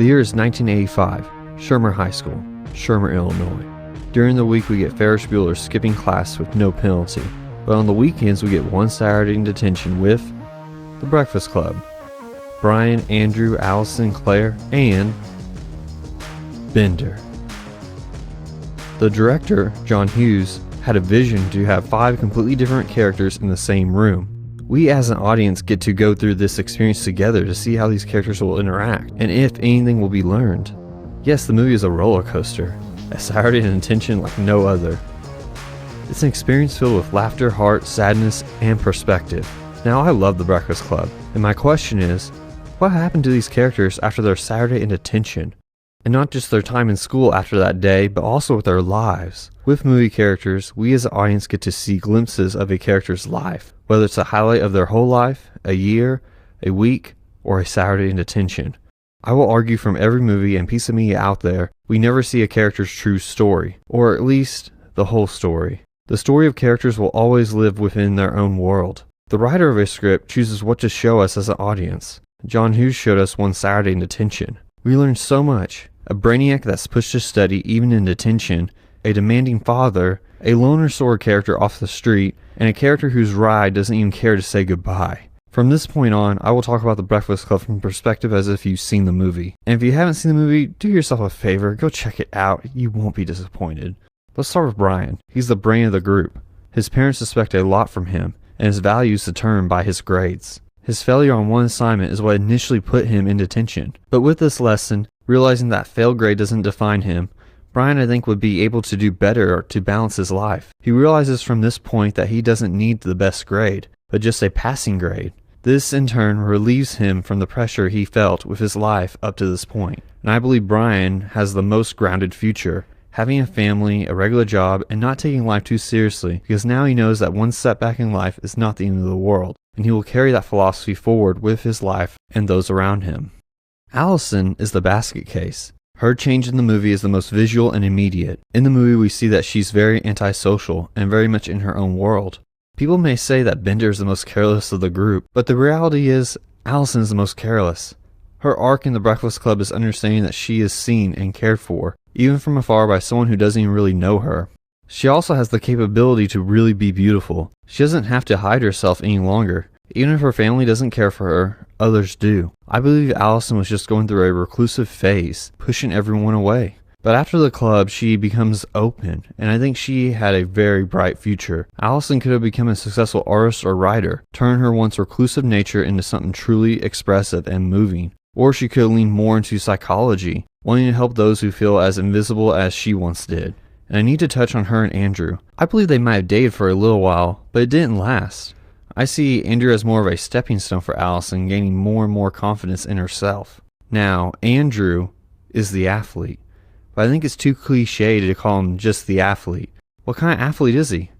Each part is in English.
The year is 1985, Shermer High School, Shermer, Illinois. During the week we get Ferris Bueller skipping class with no penalty, but on the weekends we get one Saturday in detention with The Breakfast Club. Brian, Andrew, Allison, Claire, and Bender. The director, John Hughes, had a vision to have 5 completely different characters in the same room. We as an audience get to go through this experience together to see how these characters will interact, and if anything will be learned. Yes, the movie is a roller coaster, a Saturday in detention like no other. It's an experience filled with laughter, heart, sadness, and perspective. Now I love The Breakfast Club, and my question is, what happened to these characters after their Saturday in detention? And not just their time in school after that day, but also with their lives. With movie characters, we as an audience get to see glimpses of a character's life, whether it's a highlight of their whole life, a year, a week, or a Saturday in detention. I will argue from every movie and piece of media out there, we never see a character's true story, or at least the whole story. The story of characters will always live within their own world. The writer of a script chooses what to show us as an audience. John Hughes showed us one Saturday in detention. We learned so much. A brainiac that's pushed to study even in detention, a demanding father, a loner sword character off the street, and a character whose ride doesn't even care to say goodbye. From this point on, I will talk about The Breakfast Club from perspective as if you've seen the movie. And if you haven't seen the movie, do yourself a favor, go check it out. You won't be disappointed. Let's start with Brian. He's the brain of the group. His parents expect a lot from him, and his values determined by his grades. His failure on one assignment is what initially put him in detention. But with this lesson, realizing that failed grade doesn't define him, Brian I think would be able to do better to balance his life. He realizes from this point that he doesn't need the best grade, but just a passing grade. This in turn relieves him from the pressure he felt with his life up to this point. And I believe Brian has the most grounded future, having a family, a regular job, and not taking life too seriously, because now he knows that one setback in life is not the end of the world, and he will carry that philosophy forward with his life and those around him. Allison is the basket case. Her change in the movie is the most visual and immediate. In the movie we see that she's very antisocial and very much in her own world. People may say that Bender is the most careless of the group, but the reality is Allison is the most careless. Her arc in The Breakfast Club is understanding that she is seen and cared for, even from afar by someone who doesn't even really know her. She also has the capability to really be beautiful. She doesn't have to hide herself any longer. Even if her family doesn't care for her, others do. I believe Allison was just going through a reclusive phase, pushing everyone away. But after the club, she becomes open, and I think she had a very bright future. Allison could have become a successful artist or writer, turn her once reclusive nature into something truly expressive and moving. Or she could lean more into psychology, wanting to help those who feel as invisible as she once did. And I need to touch on her and Andrew. I believe they might have dated for a little while, but it didn't last. I see Andrew as more of a stepping stone for Allison, gaining more and more confidence in herself. Now, Andrew is the athlete, but I think it's too cliche to call him just the athlete. What kind of athlete is he?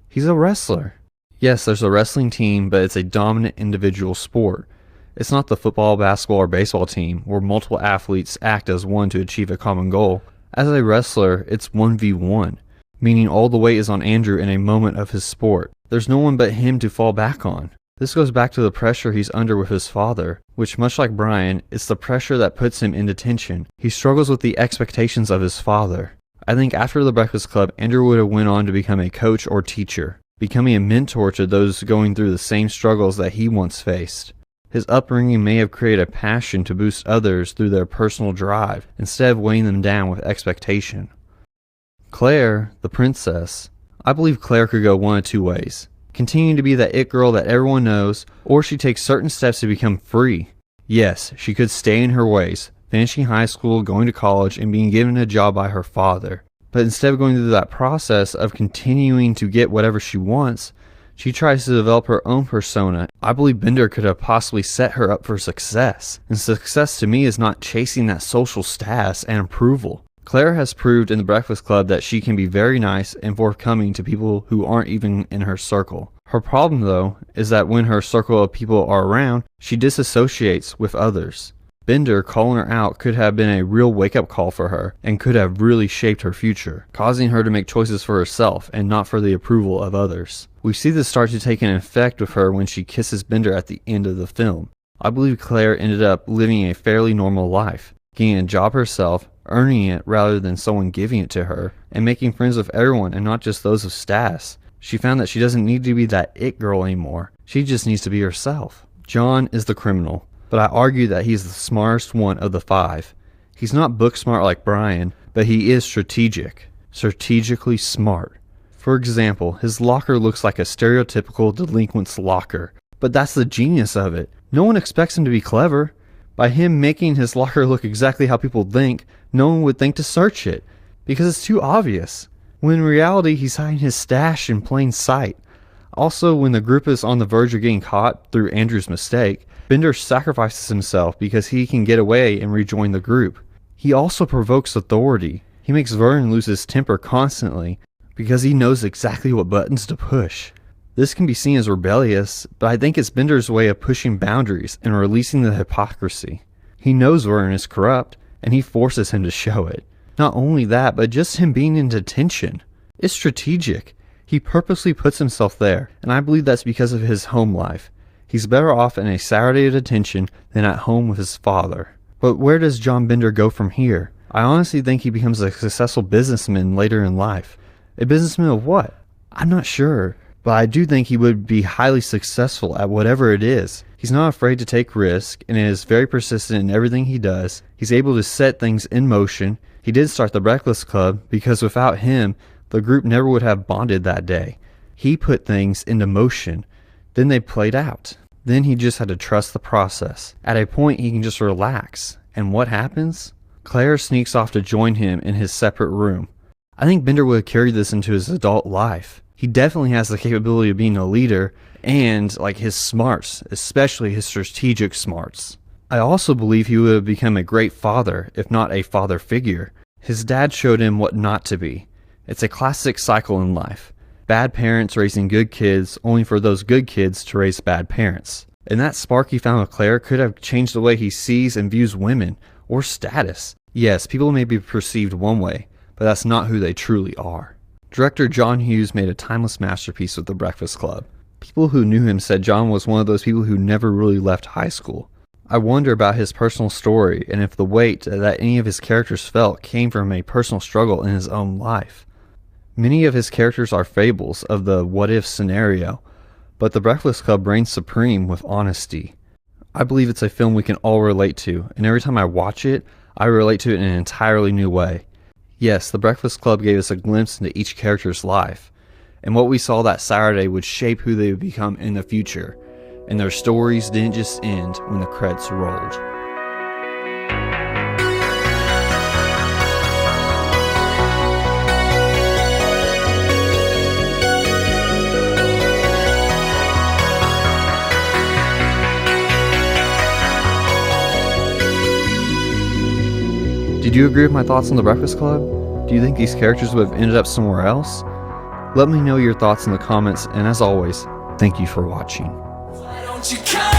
He's a wrestler. Yes, there's a wrestling team, but it's a dominant individual sport. It's not the football, basketball, or baseball team, where multiple athletes act as one to achieve a common goal. As a wrestler, it's 1v1, meaning all the weight is on Andrew in a moment of his sport. There's no one but him to fall back on. This goes back to the pressure he's under with his father, which much like Brian, it's the pressure that puts him in detention. He struggles with the expectations of his father. I think after The Breakfast Club, Andrew would have went on to become a coach or teacher, becoming a mentor to those going through the same struggles that he once faced. His upbringing may have created a passion to boost others through their personal drive, instead of weighing them down with expectation. Claire, the princess. I believe Claire could go one of two ways. Continue to be that it girl that everyone knows, or she takes certain steps to become free. Yes, she could stay in her ways, finishing high school, going to college, and being given a job by her father. But instead of going through that process of continuing to get whatever she wants, she tries to develop her own persona. I believe Bender could have possibly set her up for success. And success to me is not chasing that social status and approval. Claire has proved in The Breakfast Club that she can be very nice and forthcoming to people who aren't even in her circle. Her problem though is that when her circle of people are around, she disassociates with others. Bender calling her out could have been a real wake-up call for her and could have really shaped her future, causing her to make choices for herself and not for the approval of others. We see this start to take an effect with her when she kisses Bender at the end of the film. I believe Claire ended up living a fairly normal life, getting a job herself, earning it rather than someone giving it to her, and making friends with everyone and not just those of status. She found that she doesn't need to be that it girl anymore. She just needs to be herself. John is the criminal, but I argue that he's the smartest one of the 5. He's not book smart like Brian, but he is strategically smart. For example, his locker looks like a stereotypical delinquent's locker, but that's the genius of it. No one expects him to be clever. By him making his locker look exactly how people think, no one would think to search it, because it's too obvious. When in reality, he's hiding his stash in plain sight. Also, when the group is on the verge of getting caught through Andrew's mistake, Bender sacrifices himself because he can get away and rejoin the group. He also provokes authority. He makes Vernon lose his temper constantly because he knows exactly what buttons to push. This can be seen as rebellious, but I think it's Bender's way of pushing boundaries and releasing the hypocrisy. He knows Vernon is corrupt, and he forces him to show it. Not only that, but just him being in detention. It's strategic. He purposely puts himself there, and I believe that's because of his home life. He's better off in a Saturday detention than at home with his father. But where does John Bender go from here? I honestly think he becomes a successful businessman later in life. A businessman of what? I'm not sure, but I do think he would be highly successful at whatever it is. He's not afraid to take risks and is very persistent in everything he does. He's able to set things in motion. He did start the Breakfast Club because without him, the group never would have bonded that day. He put things into motion. Then they played out. Then he just had to trust the process. At a point, he can just relax. And what happens? Claire sneaks off to join him in his separate room. I think Bender would carry this into his adult life. He definitely has the capability of being a leader and like his smarts, especially his strategic smarts. I also believe he would have become a great father, if not a father figure. His dad showed him what not to be. It's a classic cycle in life. Bad parents raising good kids, only for those good kids to raise bad parents. And that spark he found with Claire could have changed the way he sees and views women, or status. Yes, people may be perceived one way, but that's not who they truly are. Director John Hughes made a timeless masterpiece with The Breakfast Club. People who knew him said John was one of those people who never really left high school. I wonder about his personal story and if the weight that any of his characters felt came from a personal struggle in his own life. Many of his characters are fables of the what-if scenario, but The Breakfast Club reigns supreme with honesty. I believe it's a film we can all relate to, and every time I watch it, I relate to it in an entirely new way. Yes, The Breakfast Club gave us a glimpse into each character's life, and what we saw that Saturday would shape who they would become in the future, and their stories didn't just end when the credits rolled. Did you agree with my thoughts on The Breakfast Club? Do you think these characters would have ended up somewhere else? Let me know your thoughts in the comments, and as always, thank you for watching. Why don't you come?